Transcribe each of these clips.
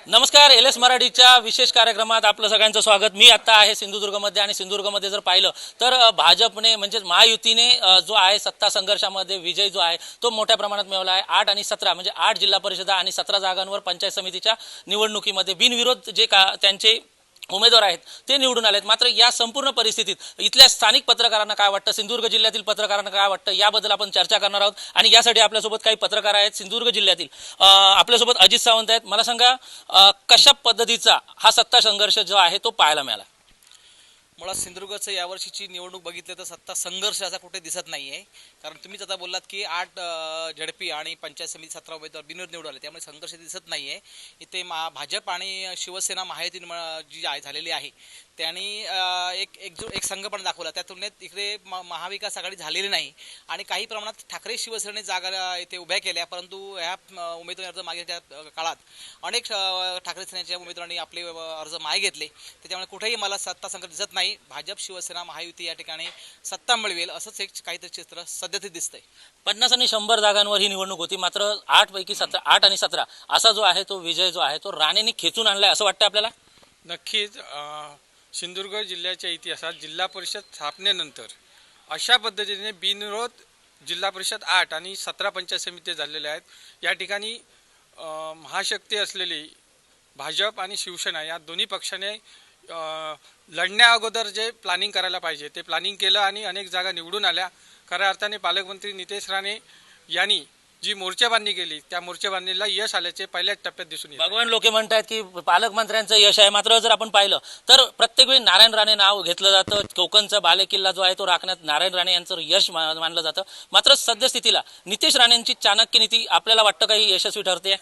नमस्कार. LS मराठीच्या विशेष कार्यक्रमात आपलं सगळ्यांचं स्वागत. मी आता आहे सिंधुदुर्गमध्ये आणि सिंधुदुर्गमध्ये जर पाहिलं तर भाजपने म्हणजेच महायुतीने जो आहे सत्ता संघर्षामध्ये विजय जो आहे तो मोठ्या प्रमाणात मिळवला आहे. 8 आणि 17 म्हणजे 8 जिल्हा परिषदा आणि 17 जागांवर पंचायत समितीच्या निवडणुकीमध्ये बिनविरोध जे त्यांचे उमेदवार आहेत ते निवडून आलेत. मात्र या संपूर्ण परिस्थितीत इथल्या स्थानिक पत्रकारांना काय वाटतं, सिंधुदुर्ग जिल्ह्यातील पत्रकारांना काय वाटतं याबद्दल आपण चर्चा करणार आहोत. आणि यासाठी आपल्यासोबत काही पत्रकार आहेत सिंधुदुर्ग जिल्ह्यातील. आपल्यासोबत अजित सावंत आहेत. मला सांगा कशा पद्धतीचा हा सत्ता संघर्ष जो आहे तो पाहायला मिळाला. मुळात सिंधुदुर्गचं यावर्षीची निवडणूक बघितलं तर सत्ता संघर्ष असा कुठे दिसत नाही आहे. कारण तुम्हीच आता बोललात की 8 झडपी आणि पंचायत समिती 17 उमेदवार बिनविरोध निवडून आले, त्यामुळे संघर्ष दिसत नाही आहे. इथे भाजप आणि शिवसेना महायुती जी झालेली आहे त्यांनी एक संघपण दाखवला. त्या तुलनेत इकडे महाविकास आघाडी झालेली नाही आणि काही प्रमाणात ठाकरे शिवसेनेने जागा इथे उभ्या केल्या. परंतु ह्या उमेदवारी अर्ज मागेच्या काळात अनेक ठाकरे सेनेच्या उमेदवारांनी आपले अर्ज मागे घेतले. त्याच्यामुळे कुठेही मला सत्ता संघर्ष दिसत नाही. भाजप शिवसेना महायुती या ठिकाणी सत्ता मिळवेल असंच एक काहीतरी चित्र सध्या ते दिसतंय. 50 आणि 100 जागांवर ही निवडणूक होती. मात्र 8 पैकी 8 आणि 17 असा जो आहे तो विजय जो आहे तो राणेंनी खेचून आणलाय असं वाटतं आपल्याला. नक्कीच सिंधुदुर्ग जिल्ह्याच्या इतिहासात जिल्हा परिषद स्थापनेनंतर अशा पद्धतीने बिनविरोध जिल्हा परिषद 8 आणि 17 पंचायत समिती झालेल्या आहेत. या ठिकाणी महाशक्ती असलेली भाजप आणि शिवसेना या दोन्ही पक्षाने लढण्या अगोदर जे प्लॅनिंग करायला पाहिजे ते प्लॅनिंग केलं आणि अनेक जागा निवडून आल्या. खऱ्या अर्थाने पालकमंत्री नितेश राणे यांनी जी मोर्चेबांधणी केली त्या मोर्चेबांधणीला यश आल्याचे पहिल्याच टप्प्यात दिसून येते. भगवान लोके म्हणतात की पालकमंत्र्यांचं यश आहे. मात्र जर आपण पाहिलं तर प्रत्येक वेळी नारायण राणे नाव घेतलं जातं. कोकणचा बालेकिल्ला जो आहे तो राखण्यात नारायण राणे यांचं यश मानलं जातं. मात्र सद्यस्थितीला नितेश राणेंची चाणक्य नीती आपल्याला वाटतं काही यशस्वी ठरते.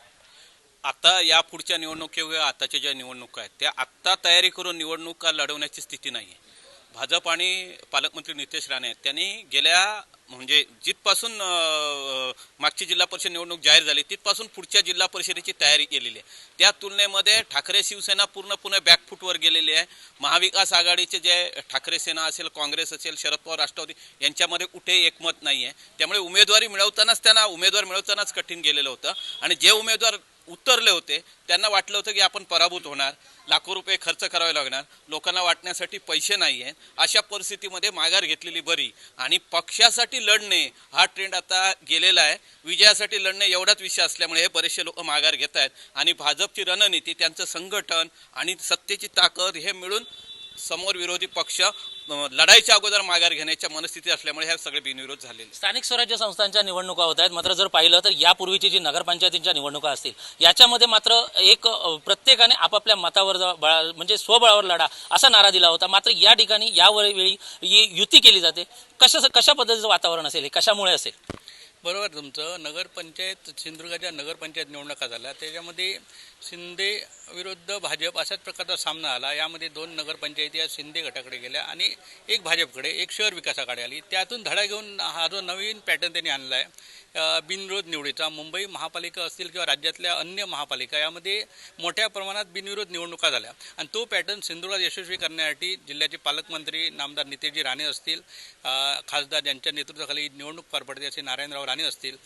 आता या पुढच्या निवडणुकीवर आताच्या ज्या निवडणुका आहेत त्या आत्ता तयारी करून निवडणुका लढवण्याची स्थिती नाही आहे. भाजप आणि पालकमंत्री नितेश राणे त्यांनी गेल्या म्हणजे जिथपासून मागची जिल्हा परिषद निवडणूक जाहीर झाली तिथपासून पुढच्या जिल्हा परिषदेची तयारी केलेली आहे. त्या तुलनेमध्ये ठाकरे शिवसेना पूर्णपणे बॅकफूटवर गेलेली आहे. महाविकास आघाडीचे जे ठाकरे सेना असेल, काँग्रेस असेल, शरद पवार राष्ट्रवादी यांच्यामध्ये कुठे एकमत नाही आहे. त्यामुळे उमेदवार मिळवतानाच कठीण गेलेलं होतं आणि जे उमेदवार उतरले होते त्यांना वाटलं होतं की आपण पराभूत होणार, लाखो रुपये खर्च करावे लागणार, लोकांना वाटण्यासाठी पैसे नाही आहेत. अशा परिस्थितीमध्ये माघार घेतलेली बरी आणि पक्षासाठी लढणे हा ट्रेंड आता गेलेला आहे. विजयासाठी लढणे एवढाच विषय असल्यामुळे हे बरेचसे लोक माघार घेत आहेत आणि भाजपची रणनीती, त्यांचं संघटन आणि सत्तेची ताकद हे मिळून समोर विरोधी पक्ष लढाईच्या अगोदर माघार घेण्याच्या मनस्थिती असल्यामुळे हे सगळे बिनविरोध झालेले. स्थानिक स्वराज्य संस्थांच्या निवडणुका होत आहेत. मात्र जर पाहिलं तर यापूर्वीची जी नगरपंचायतींच्या निवडणुका असतील याच्यामध्ये मात्र एक प्रत्येकाने आपापल्या मतावर म्हणजे स्वबळावर लढा असा नारा दिला होता. मात्र या ठिकाणी यावेळी युती केली जाते. कशा पद्धतीचं वातावरण असेल, हे कशामुळे असेल? बरोबर तुमचं. नगरपंचायत सिंधुदुर्गाच्या नगरपंचायत निवडणुका झाल्या त्याच्यामध्ये शिंदे विरुद्ध भाजप अशाच प्रकारचा सामना आला. यामध्ये 2 नगरपंचायती या शिंदे गटाकडे गेल्या आणि एक भाजपकडे, एक शहर विकासाकडे आली. त्यातून धडा घेऊन हा जो नवीन पॅटर्न त्यांनी आणला आहे बिनविरोध निवडीचा, मुंबई महापालिका असतील किंवा राज्यातल्या अन्य महापालिका यामध्ये मोठ्या प्रमाणात बिनविरोध निवडणुका झाल्या आणि तो पॅटर्न सिंधुदुर्गात यशस्वी करण्यासाठी जिल्ह्याचे पालकमंत्री नामदार नितेशजी राणे असतील, खासदार ज्यांच्या नेतृत्वाखाली निवडणूक पार पडते असे नारायणराव राणे असतील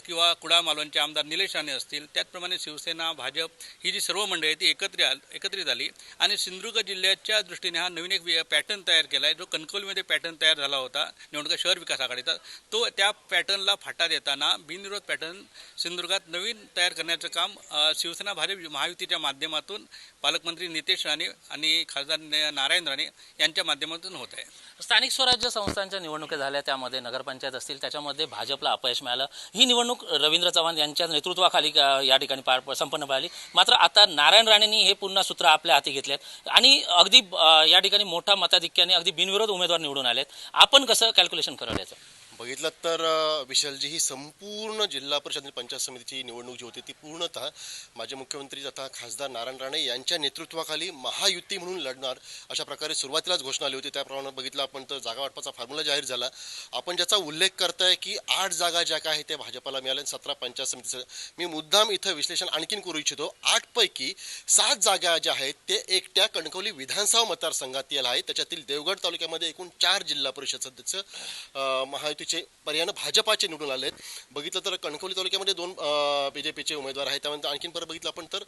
किंवा कुडाळ मालवणचे आमदार निलेश राणे असतील, त्याचप्रमाणे शिवसेना, भाजप ही जी सर्व मंडळी आहे ती एकत्रित आली आणि सिंधुदुर्ग जिल्ह्याच्या दृष्टीने हा नवीन एक पॅटर्न तयार केला आहे. जो कणकवलीमध्ये पॅटर्न तयार झाला होता निवडणुका शहर विकास आघाडीचा, तो त्या पॅटर्नला फाटा देताना बिनविरोध पॅटर्न सिंधुदुर्गात नवीन तयार करण्याचं काम शिवसेना भाजप महायुतीच्या माध्यमातून पालकमंत्री नितेश राणे आणि खासदार नारायण राणे यांच्या माध्यमातून होत आहे. स्थानिक स्वराज्य संस्थांच्या निवडणुका झाल्या त्यामध्ये नगरपंचायत असतील त्याच्यामध्ये भाजपला अपयश मिळालं. ही निवडणूक रवींद्र चव्हाण यांच्या नेतृत्वाखाली या ठिकाणी संपन्न पाहिली. मात्र आता नारायण राणेंनी हे पुन्हा सूत्र आपल्या हाती घेतलेत आणि अगदी या ठिकाणी मोठ्या मताधिक्याने अगदी बिनविरोध उमेदवार निवडून आलेत. आपण कसं कॅल्क्युलेशन कराल याचं? बघितलं तर विशालजी, ही संपूर्ण जिल्हा परिषद आणि पंचायत समितीची निवडणूक जी होती ती पूर्णतः माजी मुख्यमंत्री तथा खासदार नारायण राणे यांच्या नेतृत्वाखाली महायुती म्हणून लढणार अशा प्रकारे सुरुवातीलाच घोषणा आली होती. त्याप्रमाणे बघितलं आपण तर जागा वाटपाचा फॉर्म्युला जाहीर झाला. आपण ज्याचा उल्लेख करताय की 8 जागा ज्या काय आहेत त्या भाजपला मिळाल्या, 17 पंचायत समितीचं. मी मुद्दाम इथं विश्लेषण आणखीन करू इच्छितो. 8 पैकी 7 जागा ज्या आहेत ते एकट्या कणकवली विधानसभा मतदारसंघातील आहेत. त्याच्यातील देवगड तालुक्यामध्ये एकूण 4 जिल्हा परिषद सदस्य महायुती युतीचे पर्यायानं भाजपाचे निवडून आले आहेत. बघितलं तर कणकवली तालुक्यामध्ये 2 BJPचे उमेदवार आहेत. त्यानंतर आणखीन परत बघितलं आपण तर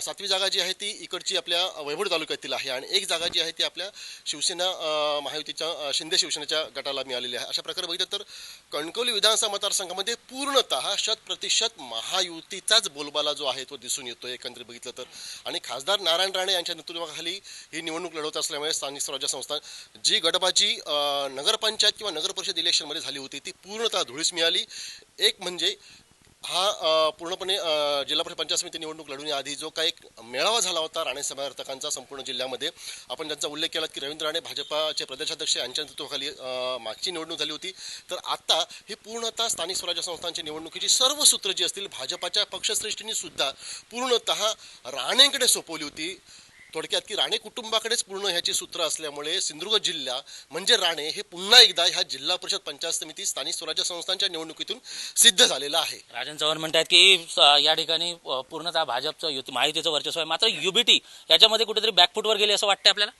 7वी जागा जी आहे ती इकडची आपल्या वैभव तालुक्यातील आहे आणि एक जागा जी आहे ती आपल्या शिवसेना महायुतीच्या शिंदे शिवसेनेच्या गटाला मिळालेली आहे. अशा प्रकारे बघितलं तर कणकवली विधानसभा मतदारसंघामध्ये पूर्णतः 100% महायुतीचाच बोलबाला जो आहे तो दिसून येतोय एकंदरीत बघितलं तर. आणि खासदार नारायण राणे यांच्या नेतृत्वाखाली ही निवडणूक लढवत असल्यामुळे स्थानिक स्वराज्य संस्था जी गटबाजी नगरपंचायत किंवा नगरपरिषद इलेक्शनमध्ये झाली होती ती पूर्णतः धुळीस मिळाली. एक म्हणजे हा पूर्णपणे जिल्हा परिषद पंचायत समिती निवडणूक लढवण्याआधी जो काही एक मेळावा झाला होता राणे समर्थकांचा संपूर्ण जिल्ह्यामध्ये, आपण ज्यांचा उल्लेख केला की रवींद्र राणे भाजपाचे प्रदेशाध्यक्ष यांच्या नेतृत्वाखाली मागची निवडणूक झाली होती. तर आता ही पूर्णतः स्थानिक स्वराज्य संस्थांची निवडणुकीची सर्व सूत्र जी असतील भाजपाच्या पक्षश्रेष्ठींनी सुद्धा पूर्णतः राणेंकडे सोपवली होती. थोडक्यात की राणे कुटुंबाकडेच पूर्ण ह्याची सूत्र असल्यामुळे सिंधुदुर्ग जिल्हा म्हणजे राणे हे पुन्हा एकदा ह्या जिल्हा परिषद पंचायत समिती स्थानिक स्वराज्य संस्थांच्या निवडणुकीतून सिद्ध झालेलं आहे. राजन चव्हाण म्हणतात की या ठिकाणी पूर्णतः भाजपचं महायुतीचं वर्चस्व आहे, मात्र युबीटी याच्यामध्ये कुठेतरी बॅकफुटवर गेली असं वाटतं आपल्याला.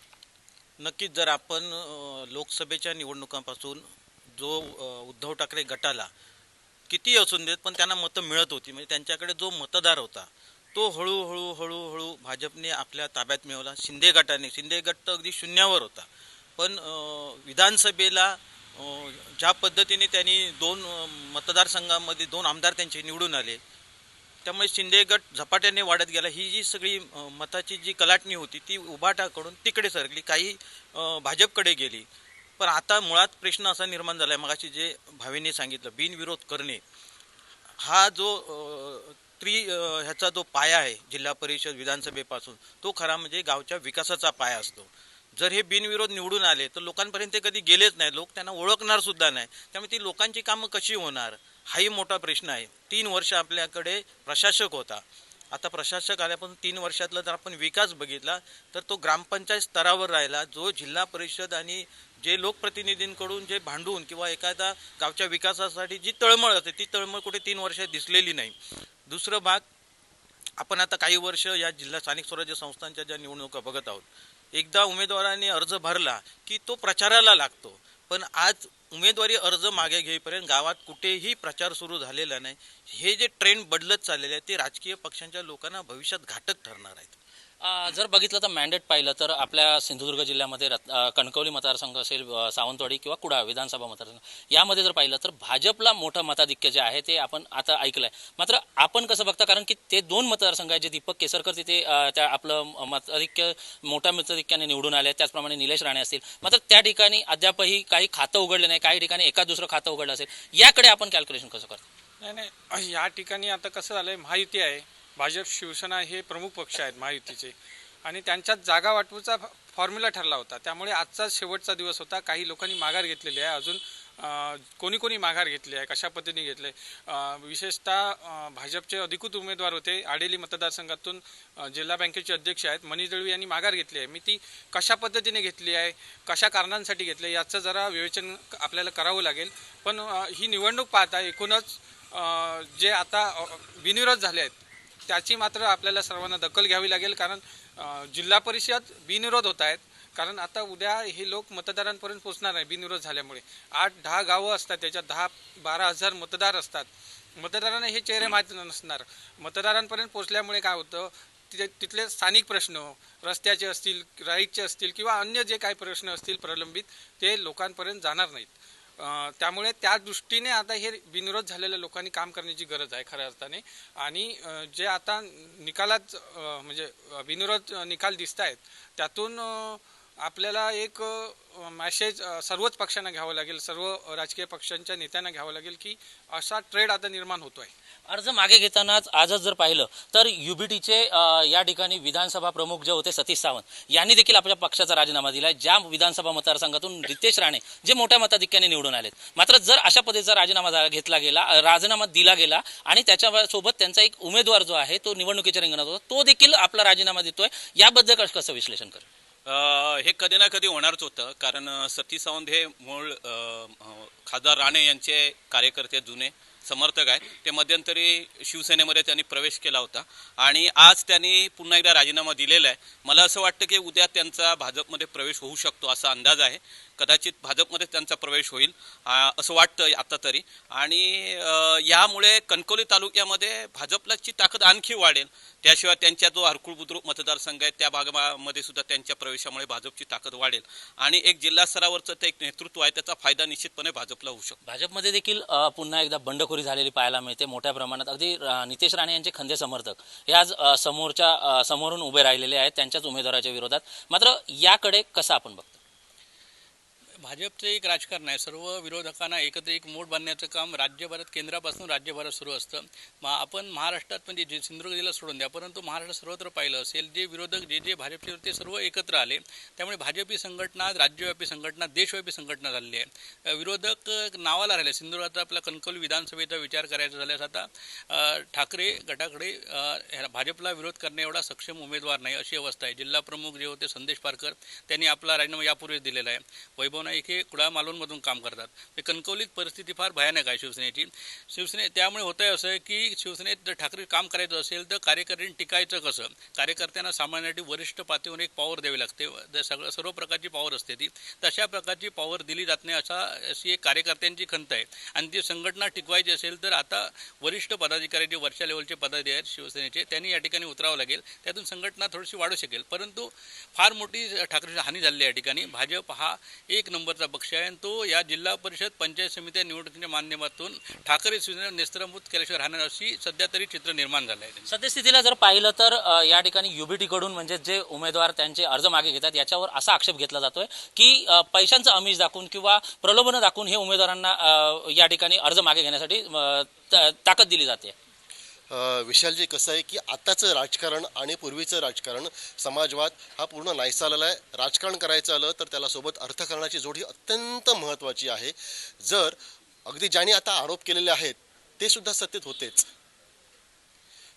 नक्कीच जर आपण लोकसभेच्या निवडणुकांपासून जो उद्धव ठाकरे गटाला किती असून देत पण त्यांना मतं मिळत होती, म्हणजे त्यांच्याकडे जो मतदार होता तो हळूहळू भाजपने आपल्या ताब्यात मिळवला. शिंदे गट तर अगदी शून्यावर होता, पण विधानसभेला ज्या पद्धतीने त्यांनी 2 मतदारसंघामध्ये 2 आमदार त्यांचे निवडून आले, त्यामुळे शिंदे गट झपाट्याने वाढत गेला. ही जी सगळी मताची जी कलाटणी होती ती उभाटाकडून तिकडे सरकली, काही भाजपकडे गेली. पण आता मुळात प्रश्न असा निर्माण झाला आहे, मगाशी जे भावेने सांगितलं, बिनविरोध करणे हा जो ह्याचा जो पाया आहे जिल्हा परिषद विधानसभेपासून, तो खरा म्हणजे गावच्या विकासाचा पाया असतो. जर हे बिनविरोध निवडून आले तर लोकांपर्यंत ते कधी गेलेच नाही, लोक त्यांना ओळखणार सुद्धा नाही. त्यामुळे ती लोकांची कामं कशी होणार हाही मोठा प्रश्न आहे. 3 वर्ष आपल्याकडे प्रशासक होता, आता प्रशासक आल्यापासून 3 वर्षातला जर आपण विकास बघितला तर तो ग्रामपंचायत स्तरावर राहिला. जो जिल्हा परिषद आणि जे लोकप्रतिनिधींकडून जे भांडून किंवा एखादा गावच्या विकासासाठी जी तळमळ असते ती तळमळ कुठे 3 वर्षात दिसलेली नाही. दुसरं भाग, आपण आता काही वर्ष या जिल्हा स्थानिक स्वराज्य संस्थांच्या ज्या निवडणुका बघत आहोत, एकदा उमेदवाराने अर्ज भरला की तो प्रचाराला लागतो, पण आज उमेदवारी अर्ज मागे घेईपर्यंत गावात कुठेही प्रचार सुरू झालेला नाही. हे जे ट्रेंड बदलत चाललेले आहे ते राजकीय पक्षांच्या लोकांना भविष्यात घातक ठरणार आहेत. जर बघितलं तर मॅन्डेट पाहिलं तर आपल्या सिंधुदुर्ग जिल्ह्यामध्ये कणकवली मतदारसंघ असेल, सावंतवाडी किंवा कुडाळ विधानसभा मतदारसंघ, यामध्ये जर पाहिलं तर भाजपला मोठं मताधिक्य जे आहे ते आपण आता ऐकलंय. मात्र आपण कसं बघता, कारण की ते 2 मतदारसंघ आहेत जे दीपक केसरकर तिथे त्या आपलं मताधिक्य मोठ्या मताधिक्याने निवडून आले, त्याचप्रमाणे निलेश राणे असतील, मात्र त्या ठिकाणी अद्यापही काही खातं उघडले नाही, काही ठिकाणी एका दुसरं खातं उघडलं असेल. याकडे आपण कॅल्क्युलेशन कसं करतो? नाही, या ठिकाणी आता कसं झालंय, महायुती आहे, भाजप शिवसेना हे प्रमुख पक्ष आहेत महायुतीचे, आणि त्यांच्यात जागा वाटपूचा फॉर्म्युला ठरला होता. त्यामुळे आजचा शेवटचा दिवस होता. काही लोकांनी माघार घेतलेली आहे, अजून कोणी माघार घेतली आहे, कशा पद्धतीने घेतले, विशेषतः भाजपचे अधिकृत उमेदवार होते आडेली मतदारसंघातून, जिल्हा बँकेचे अध्यक्ष आहेत मनीष दळवी यांनी माघार घेतली आहे. मी ती कशा पद्धतीने घेतली आहे, कशा कारणांसाठी घेतली याचं जरा विवेचन आपल्याला करावं लागेल. पण ही निवडणूक पाहता एकूणच जे आता बिनविरोध झाले आहेत त्याची मात्र आपल्याला सर्वांना दखल घ्यावी लागेल, कारण जिल्हा परिषद बिनविरोध होत आहेत. कारण आता उद्या हे लोक मतदारांपर्यंत पोहोचणार नाही बिनविरोध झाल्यामुळे. 8-10 गावं असतात, त्याच्यात 10-12 हजार मतदार असतात. मतदारांना हे चेहरे माहीत नसणार. मतदारांपर्यंत पोहोचल्यामुळे काय होतं, तिथले स्थानिक प्रश्न रस्त्याचे असतील, राईटचे असतील किंवा अन्य जे काही प्रश्न असतील प्रलंबित ते लोकांपर्यंत जाणार नाहीत. त्यामुळे त्या दृष्टीने आता हे बिनविरोध झालेल्या लोकांनी काम करण्याची गरज आहे खऱ्या अर्थाने. आणि जे आता निकालात म्हणजे बिनविरोध निकाल दिसत आहेत त्यातून आपल्याला एक मॅसेज सर्वच पक्षांना घ्यावं लागेल, सर्व राजकीय पक्षांच्या नेत्यांना घ्यावं लागेल की असा ट्रेड आता निर्माण होतो आहे. अर्ज मागे घेतानाच आजच जर पाहिलं तर युबीटीचे या ठिकाणी विधानसभा प्रमुख जे होते सतीश सावंत यांनी देखील आपल्या पक्षाचा राजीनामा दिलाय. ज्या विधानसभा मतदारसंघातून रितेश राणे जे मोठ्या मताधिक्याने निवडून आलेत, मात्र जर अशा पद्धतीचा राजीनामा दिला गेला आणि त्याच्यासोबत त्यांचा एक उमेदवार जो आहे तो निवडणुकीच्या रिंगणात होता, तो देखील आपला राजीनामा देतोय, याबद्दल कसं विश्लेषण कर? हे कधी ना कधी होणारच होतं, कारण सतीश सावंत हे मूळ खासदार राणे यांचे कार्यकर्ते जुने, समर्थक आहे. ते मध्यंतरी शिवसेनेमध्ये त्यांनी प्रवेश केला होता आणि आज त्यांनी पुन्हा एकदा राजीनामा दिलेला आहे. मला असं वाटतं की उद्या त्यांचा भाजपमध्ये प्रवेश होऊ शकतो असा अंदाज आहे. कदाचित भाजपमध्ये त्यांचा प्रवेश होईल असं वाटतं आता तरी. आणि यामुळे कणकवली तालुक्यामध्ये भाजपलाची ताकद आणखी वाढेल. त्याशिवाय त्यांच्या जो हरकुळ बुद्रुक मतदारसंघ आहे त्या भागामध्ये सुद्धा त्यांच्या प्रवेशामुळे भाजपची ताकद वाढेल आणि एक जिल्हा स्तरावरचं ते एक नेतृत्व आहे त्याचा फायदा निश्चितपणे भाजपला होऊ शकतो. भाजपमध्ये देखील पुन्हा एकदा बंडखोरी झालेली पाहायला मिळते मोठ्या प्रमाणात. अगदी नितेश राणे यांचे खंदे समर्थक हे आज समोरून उभे राहिलेले आहेत त्यांच्याच उमेदवाराच्या विरोधात. मात्र याकडे कसं आपण बघतो? भाजपचं एक राजकारण आहे. सर्व विरोधकांना एकत्र एक मोठ बांधण्याचं काम राज्यभरात केंद्रापासून राज्यभरात सुरू असतं. आपण महाराष्ट्रात म्हणजे जे सिंधुदुर्ग जिल्हा सोडून द्या, परंतु महाराष्ट्रात सर्वत्र पाहिलं असेल जे विरोधक जे भाजपचे होते सर्व एकत्र आले. त्यामुळे भाजपी संघटना राज्यव्यापी संघटना देशव्यापी संघटना झालेली आहे. विरोधक नावाला राहिले. सिंधुदुर्गात आपला कणकवली विधानसभेचा विचार करायचा झाल्यास आता ठाकरे गटाकडे भाजपला विरोध करणे एवढा सक्षम उमेदवार नाही अशी अवस्था आहे. जिल्हा प्रमुख जे होते संदेश पारकर त्यांनी आपला राजीनामा यापूर्वीच दिलेला आहे. वैभव नाईक हे कुडाळ मालवणमधून काम करतात. कणकवलीत परिस्थिती फार भयानक आहे शिवसेने त्यामुळे होत आहे असं की शिवसेनेत जर ठाकरे काम करायचं असेल तर कार्यकर्त्यांनी टिकायचं कसं, कार्यकर्त्यांना सांभाळण्यासाठी वरिष्ठ पातळीवर एक पॉवर द्यावी लागते. सर्व प्रकारची पॉवर असते ती तशा प्रकारची पॉवर दिली जात नाही अशी एक कार्यकर्त्यांची खंत आहे. आणि ती संघटना टिकवायची असेल तर आता वरिष्ठ पदाधिकारी जे वरच्या लेवलचे पदाधिकारी आहेत शिवसेनेचे त्यांनी या ठिकाणी उतरावं लागेल. त्यातून संघटना थोडीशी वाढू शकेल. परंतु फार मोठी ठाकरेची हानी झाली आहे. या ठिकाणी भाजप हा एक नंबरचा पक्ष आहे आणि तो या जिल्हा परिषद पंचायत समिती निवडणुकीच्या माध्यमातून ठाकरे शिवसेनेला नेस्तराभूत केल्याशिवाय राहणार अशी सध्या तरी चित्र निर्माण झालं आहे. सद्यस्थितीला जर पाहिलं तर या ठिकाणी युबीटी कडून म्हणजे जे उमेदवार त्यांचे अर्ज मागे घेतात याच्यावर असा आक्षेप घेतला जातोय की पैशांचं आमिष दाखवून किंवा प्रलोभन दाखवून हे उमेदवारांना या ठिकाणी अर्ज मागे घेण्यासाठी ताकद दिली जाते. विशालजी, कसं आहे की आताचं राजकारण आणि पूर्वीचं राजकारण समाजवाद हा पूर्ण नाहीसा आलेला आहे. राजकारण करायचं आलं तर त्याला सोबत अर्थकारणाची जोड ही अत्यंत महत्त्वाची आहे. जर अगदी ज्यांनी आता आरोप केलेले आहेत ते सुद्धा सत्तेत होतेच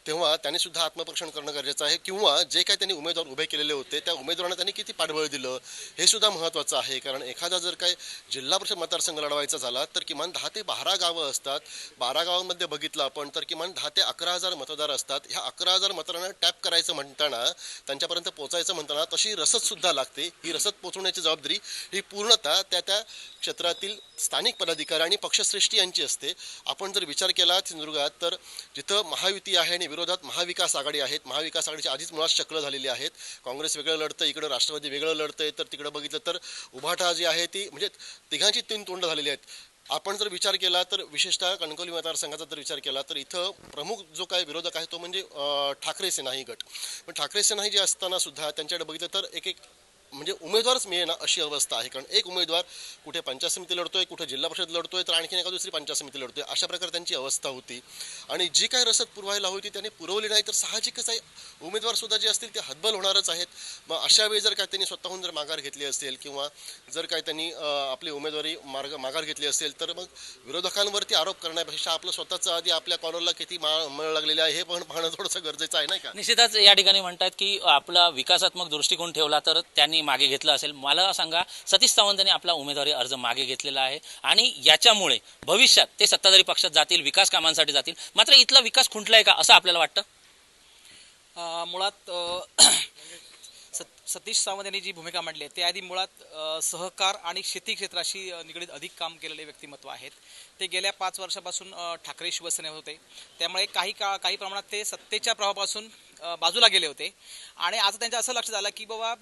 तेव्हा त्यांनी सुद्धा आत्मपरीक्षण करणं गरजेचं आहे. किंवा जे काही त्यांनी उमेदवार उभे केलेले होते त्या उमेदवारांना त्यांनी किती पाठबळ दिलं हे सुद्धा महत्त्वाचं आहे. कारण एखादा जर काही जिल्हा परिषद मतदारसंघ लढवायचा झाला तर किमान 10 ते 12 गावं असतात. 12 गावांमध्ये बघितलं आपण तर किमान 10 ते 11,000 मतदार असतात. ह्या 11,000 मतदारांना टॅप करायचं म्हणताना त्यांच्यापर्यंत पोहोचायचं म्हणताना तशी रसदसुद्धा लागते. ही रसद पोहोचवण्याची जबाबदारी ही पूर्णतः त्या क्षेत्रातील स्थानिक पदाधिकारी आणि पक्षश्रेष्ठी यांची असते. आपण जर विचार केला सिंधुदुर्गात तर जिथं महायुती आहे आणि विरोधात महाविकास आघाडी आहेत. महाविकास आघाडीची आधीच मुळात शकलं झालेली आहेत. काँग्रेस वेगळं लढतं, इकडं राष्ट्रवादी वेगळं लढतंय, तर तिकडं बघितलं तर उभाटा जी आहे ती म्हणजे तिघांची 3 तोंड झालेली आहेत. आपण जर विचार केला तर विशेषतः कणकवली मतदारसंघाचा जर विचार केला तर इथं प्रमुख जो काय विरोधक आहे तो म्हणजे ठाकरे सेना ही गट. पण ठाकरे सेना ही जी असताना सुद्धा त्यांच्याकडे बघितलं तर एक म्हणजे उमेदवारच मिळेना अशी अवस्था आहे. कारण एक उमेदवार कुठे पंचायत समिती लढतोय, कुठे जिल्हा परिषद लढतोय, तर आणखीन एका दुसरी पंचायत समिती लढतोय. अशा प्रकारे त्यांची अवस्था होती. आणि जी काय रसद पुरवायला होती त्यांनी पुरवली नाही तर साहजिकच आहे उमेदवार सुद्धा जे असतील ते हतबल होणारच आहेत. मग अशा वेळी जर काय त्यांनी स्वतःहून जर माघार घेतली असेल किंवा जर काय त्यांनी आपली उमेदवारी माघार घेतली असेल तर मग विरोधकांवरती आरोप करण्यापेक्षा आपलं स्वतःचं आधी आपल्या कॉलरला किती मळ लागलेले आहे हे पण पाहणं थोडंसं गरजेचं आहे, नाही का? निश्चितच या ठिकाणी म्हणतात की आपला विकासात्मक दृष्टिकोन ठेवला तर त्यांनी मागे घेतलं असेल. मला सांगा, सतीश सावंत यांनी आपला उमेदवारी अर्ज मागे घेतलेला आहे आणि याच्यामुळे भविष्यात ते सत्ताधारी पक्षात जातील, विकास कामांसाठी जातील. मात्र इथला विकास खुंटलाय का असं आपल्याला वाटतं? मुळात सतीश सावंत यांनी जी भूमिका मांडली आहे त्याआधी मुळात सहकार आणि शेती क्षेत्राशी निगडीत अधिक काम केलेले व्यक्तिमत्व आहेत. ते गेल्या 5 वर्षापासून ठाकरे शिवसेनेत होते. त्यामुळे काही प्रमाणात ते सत्तेच्या प्रभावापासून बाजूला गेले होते. आणि आता त्यांचं असं लक्षात आलं की बाबा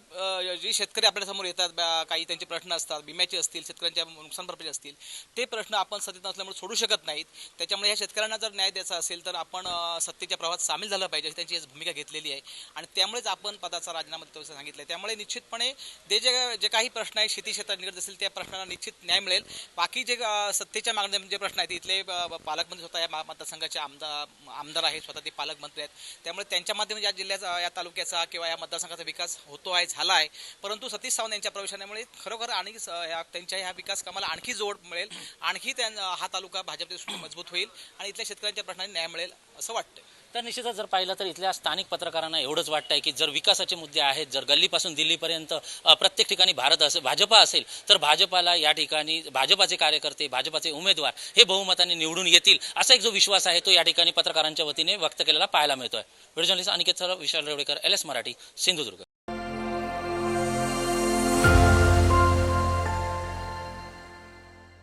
जे शेतकरी आपल्यासमोर येतात, काही त्यांचे प्रश्न असतात, विम्याचे असतील, शेतकऱ्यांच्या नुकसान भरपाई असतील, ते प्रश्न आपण सत्तेत नसल्यामुळे सोडू शकत नाहीत. त्याच्यामुळे या शेतकऱ्यांना जर न्याय द्यायचा असेल तर आपण सत्तेच्या प्रवाहात सामील झालं पाहिजे, त्यांची भूमिका घेतलेली आहे. आणि त्यामुळेच आपण पदाचा राजीनामा सांगितलं. त्यामुळे निश्चितपणे जे काही प्रश्न आहेत शेती क्षेत्रात निगडीत असतील त्या प्रश्नांना निश्चित न्याय मिळेल. बाकी जे सत्तेच्या मागण्या जे प्रश्न आहेत इथले पालकमंत्री स्वतः या मतदारसंघाचे आमदार आहेत, स्वतः ते पालकमंत्री आहेत. त्यामुळे त्यांच्या माध्यमातून या जिल्ह्याचा, या तालुक्याचा किंवा या मतदारसंघाचा विकास होतो आहे, झाला आहे. परंतु सतीश सावंत यांच्या प्रवेशामुळे खरोखर आणि त्यांच्या ह्या विकास कामाला आणखी जोड मिळेल, आणखी हा तालुका भाजपच्या दृष्टीने मजबूत होईल आणि इथल्या शेतकऱ्यांच्या प्रश्नांना न्याय मिळेल असं वाटतं. तर निश्चितच जर पाहिलं तर इथल्या स्थानिक पत्रकारांना एवढंच वाटतंय की जर विकासाचे मुद्दे आहेत, जर गल्लीपासून दिल्लीपर्यंत प्रत्येक ठिकाणी भाजपा असेल तर भाजपाला या ठिकाणी भाजपाचे कार्यकर्ते, भाजपाचे उमेदवार हे बहुमताने निवडून येतील असा एक जो विश्वास आहे तो या ठिकाणी पत्रकारांच्या वतीने व्यक्त केलेला पाहायला मिळतोय. व्हिडिओ जर्नलिस्ट अनिकेत सर, विशाल रेवडेकर, LS मराठी, सिंधुदुर्ग.